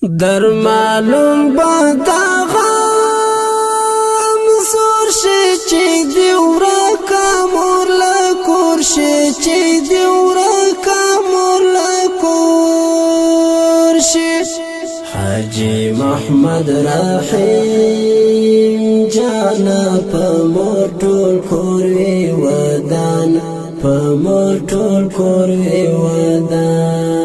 در معلوم بادا غم زور شي چې دی ورکا مور لکور شي چې دی ورکا مور لکور شي حاجی محمد رحیم جانا په مور ټول کور وی ودان په مور ټول کور وی ودان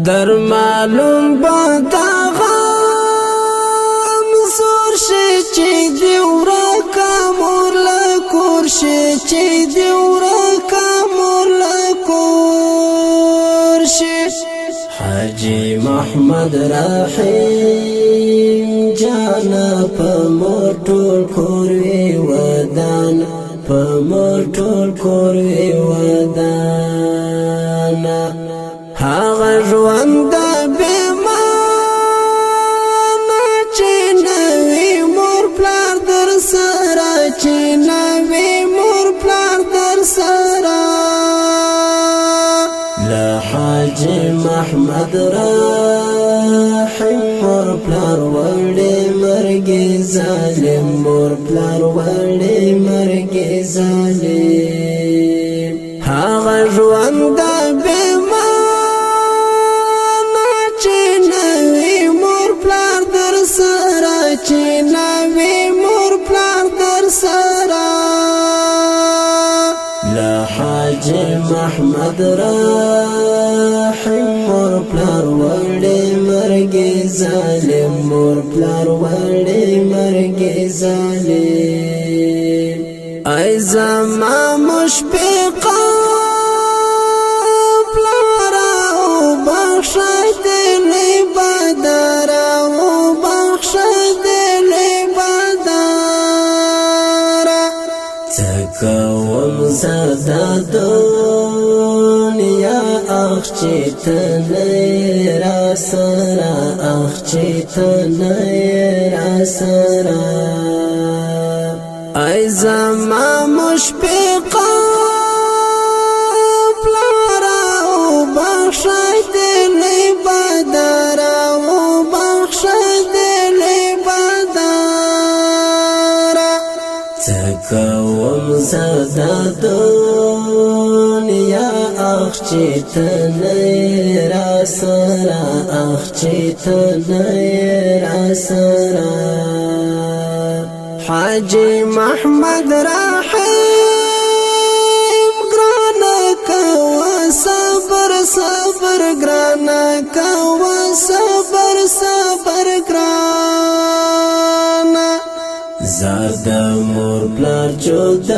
در معلوم بادا غم زور شي چې دی ورکا مور لکور شي چې دی ورکا مور لکور شي حاجی محمد رحیم جانا په مور ټول کور وی ودان په مور ټول کور وی ودان هغه ژوند بېمانه چې نوی مور پلار در سره چې نوی مور پلار در سره له حاجی محمد رحیم مور پلار وړې مرګې ظالم مور پلار وړې مرګې ظالم هغه ژوند چې نوی مور پلار در سره له حاجی محمد رحیم مور پلار وړې مرګې ظالم مور پلار وړې مرګې ظالم ای زما مشفقه پلاره او بخښه دې بدره او بخښه کوم زدا دنیا اخ چې تنه را سره اخ چې تنه را سره ای زما مشفقه پلاره او بخښه دې بدره او بخښه دې بدره کوم زدا دنیا اخ چې تنه را سره اخ چې تنه را سره حاجی محمد رحیم ګرانه کوه صبر صبر ګرانه کوه صبر صبر ګرانه زاد مور پلار جدای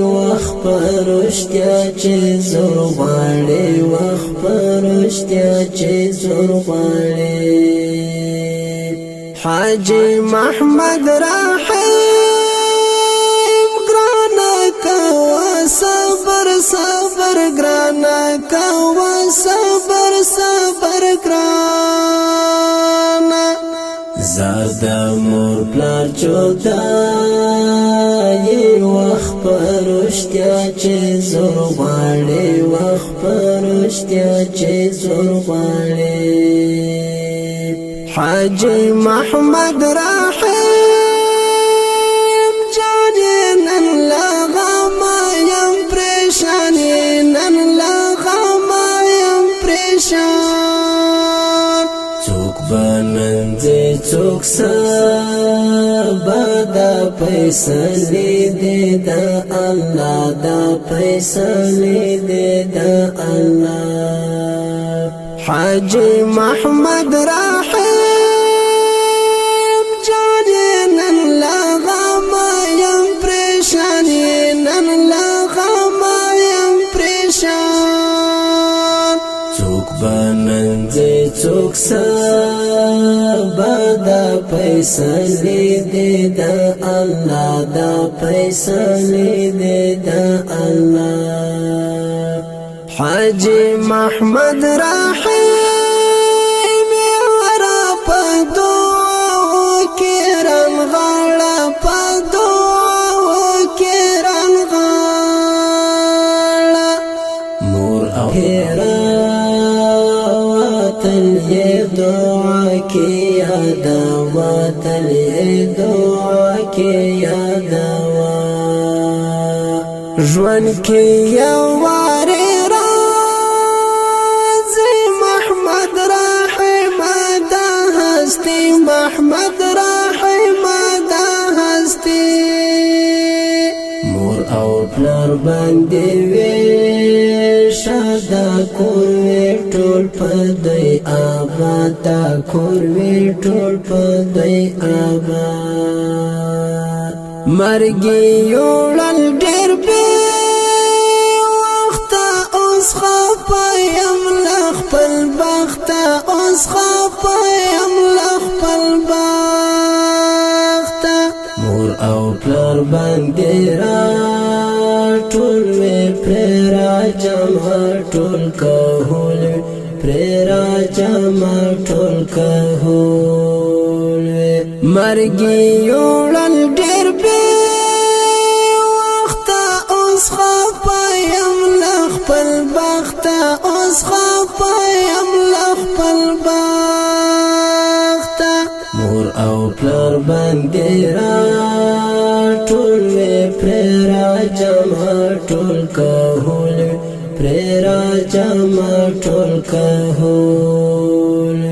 وخت پرشتیا چې زور غواړي وخت پرشتیا چې زور غواړي حاجی محمد رحیم ګرانه کوه صبر صبر ګرانه کوه صبر صبر ګرانه زاد مور پلار جدای وخت پرشتیا چې زور غواړي وخت پرشتیا چې زور غواړي حاجی محمد رحیم جانې نن لا غمه یم پریشان نن لا غمه یم پریشان څوک بننځي څوک سبا دا فیصلې دې د الله دا فیصلې دې د الله حاجی محمد رحیم جانې نن لا غمه یم پریشان نن لا غمه یم پریشان څوک بننځي څوک سبا دا فیصلې دې د الله دا فیصلې دې د الله حاجی محمد رحیم ورا په دعا کې رنغاړه په دعا کې رنغاړه مور او هیرا تل یہ دعا کی یادوا تل یہ دعا کی یادوا ژوند کې یو وارې راځي محمد رحم دا هستی محمد رحم دا هستی مور او پلار باندې وې شاده کور وې ټول په دوی آباد دا کور وې ټول په دوی آباد مرګي یوړل ډېر بې وخته اوس خفه یم له خپل بخته اوس خفه یم له خپل بخته مور او پلار باندې راټول وې پرې راجمع ټول کهول پرې راجمع ټول کهول مرګي یوړل ډېر بې وخته اوس خفه یم له خپل بخته اوس خفه یم له خپل بخته مور او پلار باندې راټول وې پرې راجمع ټول کهول پرې راجمع ټول کهول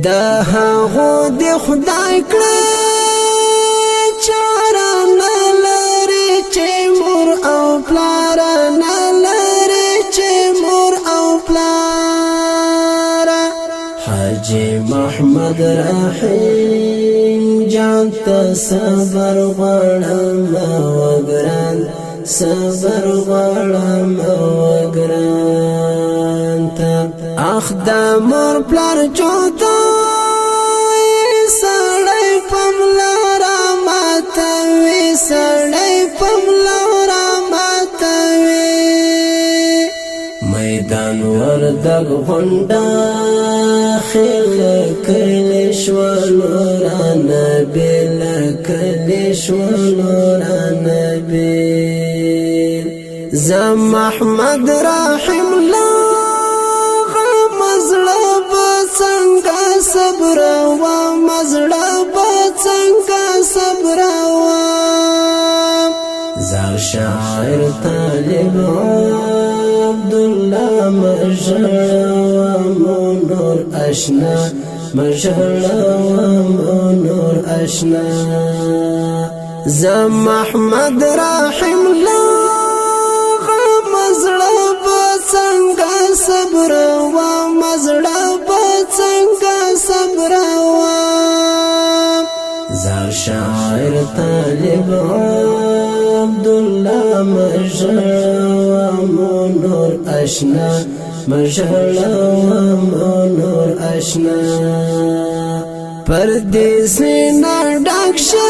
دا هغو د خدای کړه چاره نه لري چې مور او پلار نه لري چې مور او پلار حاجی محمد رحیم جان ته صبر غواړم وګران صبر غواړم وګران ته اخ د مور پلار جوړ سړی پملارا ماتوي سړی پملارا ماتوي میدان وردګ غونډه خل کلی شولوران بیل کلی شولوران بیل زم محمد رحم الله صبر و مزړه بڅنګه صبر و زار شاعر طالب عبد الله مجړه و نور آشنا مجړه و نور آشنا زم محمد رحم الله مزړه بڅنګه صبر و مزړه څنګه صبر وام زار شاعر طالب عبد الله مجړه نور آشنا مجړه نور آشنا پردیس نه ډاک شه